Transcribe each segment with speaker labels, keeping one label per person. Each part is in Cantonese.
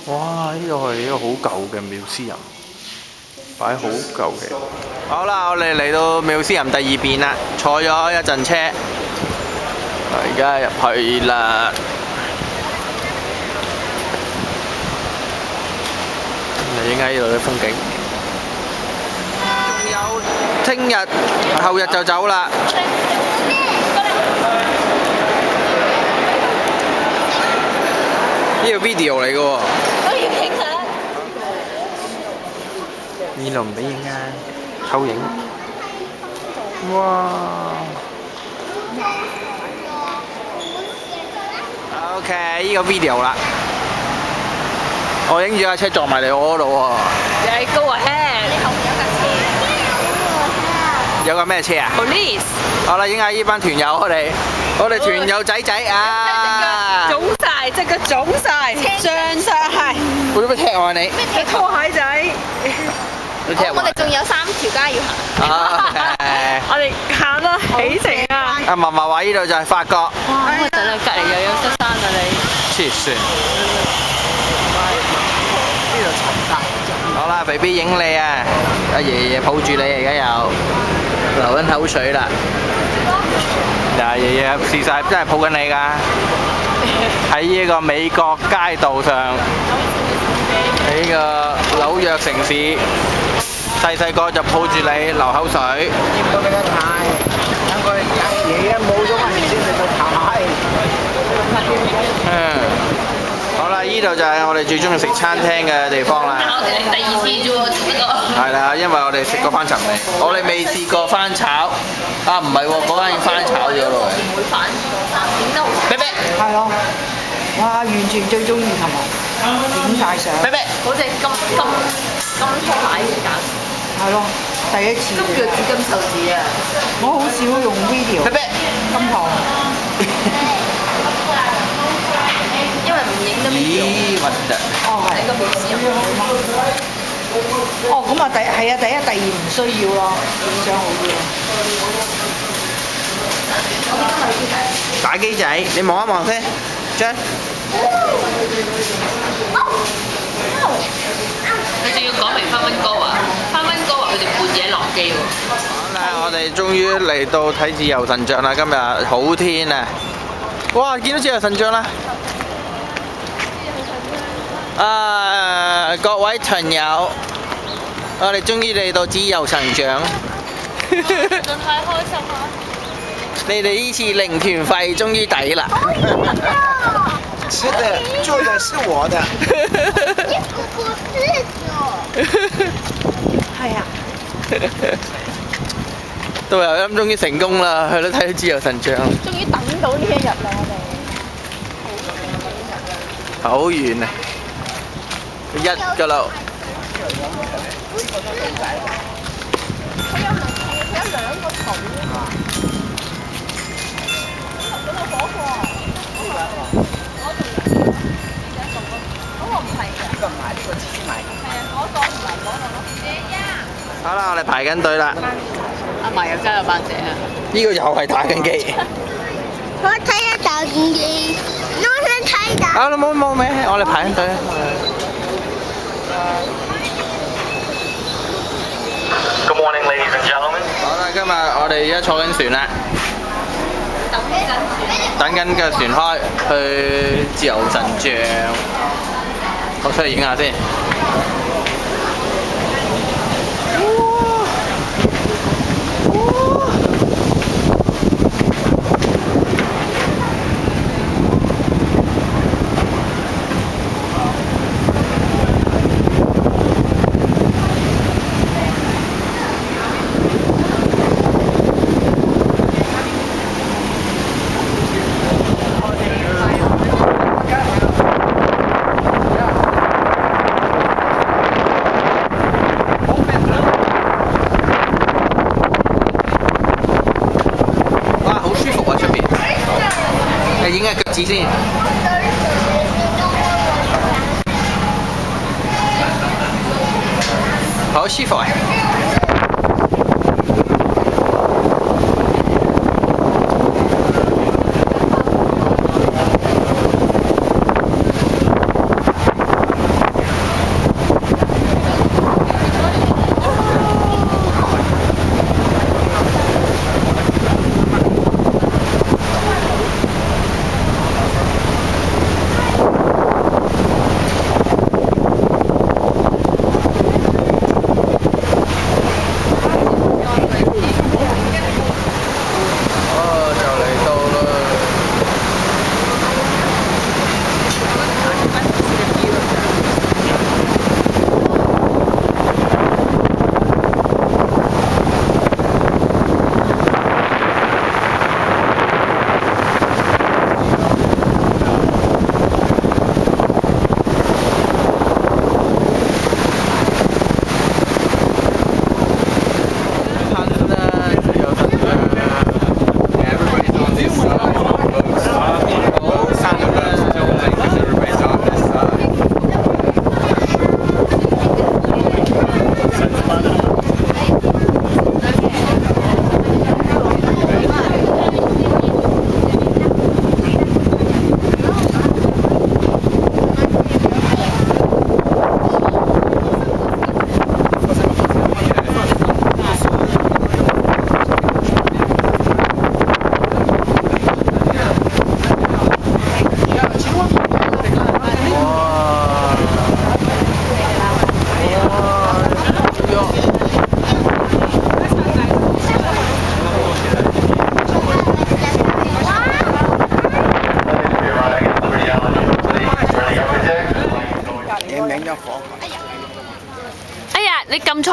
Speaker 1: 哇！呢度係一個好舊嘅妙思人，擺好舊嘅。好啦，我哋嚟到妙思人第二邊啦，坐咗一陣車，而家入去啦。嚟影下呢度嘅風景。仲有聽日、後日就走啦。呢個 video 嚟嘅喎。
Speaker 2: 我要影相。
Speaker 1: 呢度唔俾影啊，偷影。哇 ！OK， 呢個 video 啦。我影住架車撞埋嚟我嗰度喎。
Speaker 2: 你 go ahead。你後面有架車。
Speaker 1: 有架咩車啊
Speaker 2: Police。
Speaker 1: 好啦，影下呢班團友我哋團友仔仔啊！
Speaker 2: 腫晒，隻腳腫晒，脹晒。
Speaker 1: 會唔會踢我啊你？
Speaker 2: 咩拖鞋仔？我哋仲有3條街要行。我哋行啦，起程啊！
Speaker 1: 阿嫲嫲話呢度就係法國。
Speaker 2: 哇！咁就隔離又有出山啦你。
Speaker 1: 黐線！呢度沉搭。好啦 ，BB 影你啊！阿爺爺抱住你而家又流緊口水啦。嗱，爺爺事實真係抱緊你㗎。喺呢個美國街道上，喺呢個紐約城市，細個就抱住你流口水。
Speaker 3: 見到你個太，等佢爺爺冇咗咪先你個太。
Speaker 1: 好啦，呢度就係我哋最中意食餐廳嘅地方啦。
Speaker 2: 我哋第2次啫喎，食呢個。
Speaker 1: 係啦，因為我哋食過翻炒，我哋未試過翻炒。啊，唔係喎，嗰間已經翻炒咗咯。
Speaker 2: 唔會反點都好食。
Speaker 1: 啤啤。
Speaker 3: 係咯，哇！完全最中意同埋影晒相。
Speaker 1: 啤啤。
Speaker 2: 嗰隻金拖鞋嚟㗎。
Speaker 3: 係咯，第一次。
Speaker 2: 金腳趾金手指啊！
Speaker 3: 我好少用 video。
Speaker 1: 啤啤。
Speaker 3: 金堂。
Speaker 2: 因為唔影得 video。
Speaker 1: 咦，核突！
Speaker 3: 哦，係。
Speaker 2: 應該冇事啊。
Speaker 3: 哦，咁啊第一、第二唔需要咯，影相好啲。
Speaker 1: 打機仔，你望一望先，張。
Speaker 2: 佢仲要講明翻溫哥華，佢哋半夜落機喎。
Speaker 1: 好啦，我哋終於嚟到睇自由神像啦！今日好天啊！哇，見到自由神像啦！各位團友，我哋終於嚟到自由神像。
Speaker 2: 真係開心啊！
Speaker 1: 你哋呢次零團費終於抵啦！
Speaker 3: 吃的做的是我的。係啊。
Speaker 1: 導遊音終於成功啦，去到睇到自由神像。
Speaker 3: 終於等到呢一日啦，我哋。
Speaker 1: 好遠啊！1個路。
Speaker 3: 佢有2個桶啊！嗰個火鍋，嗰個唔係嘅。呢個唔係，呢個自己買。係啊，嗰個唔係嗰個咯。
Speaker 1: 好啦，我哋排緊隊啦。
Speaker 2: 阿嫲又真係扮正啊！
Speaker 1: 呢個又係打緊機。
Speaker 4: 我睇下打緊機，我想睇打。
Speaker 1: 啊，冇咩，我哋排緊隊。
Speaker 5: Good morning, ladies and gentlemen.
Speaker 1: 好啦，今日我哋而家坐緊船啦，等緊嘅船開去自由神像，我出嚟影下先。影下腳趾先。好舒服啊！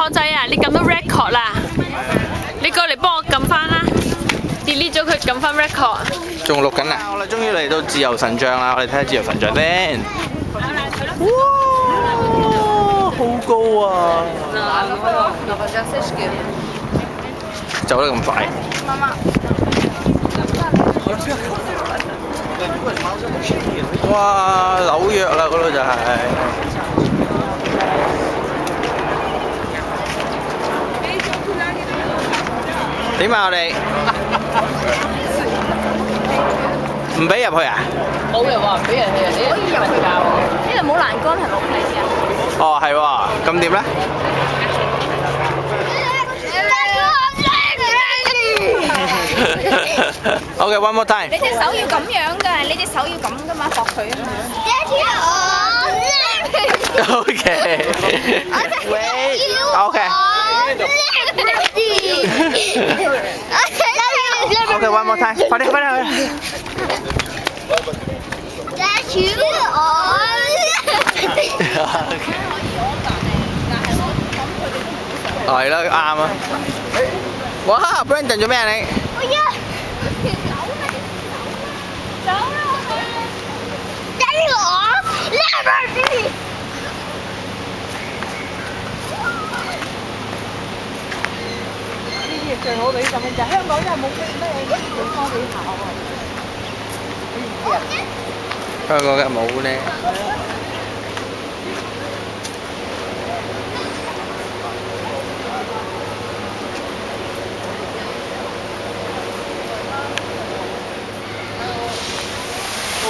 Speaker 2: record 仔啊，你撳到 record 啦，你過嚟幫我撳翻啦 ，delete 咗佢撳翻 record。
Speaker 1: 仲錄緊啊！我哋終於嚟到自由神像啦，我哋睇下自由神像先。哇！好高啊！走得咁快。哇！紐約啦，嗰度就係。點啊？我哋唔俾入去啊？
Speaker 3: 冇人話唔俾人去啊！你可以入去㗎，呢度冇欄杆係冇睇嘅。
Speaker 1: 哦，係喎，咁點咧？Okay, one more time.
Speaker 3: 你隻手要咁樣㗎，你隻手要咁㗎嘛，駁佢啊嘛。
Speaker 1: Okay. Wait. Okay. Okay, one more time. 快啲，快啲，快啲。係啦，啱啊！哇 ，Brandon 做咩啊你？
Speaker 3: 最好你咁樣就香港真係冇咩地方俾跑啊！
Speaker 1: 香港嘅冇咧。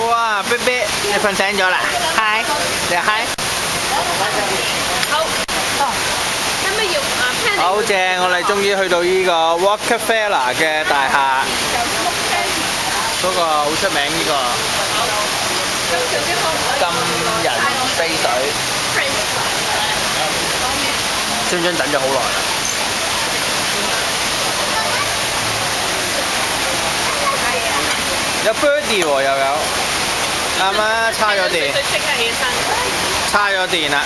Speaker 1: 哇 ，BB， 你瞓醒咗啦？嗨，你嗨。
Speaker 2: 好，使乜要啊？
Speaker 1: 好正！我哋終於去到呢個 Rockefeller 嘅大廈，嗰個好出名呢個金人飛水，張等咗好耐啦。有 Birdie 喎，又有，啱啱叉咗電，差咗電啦。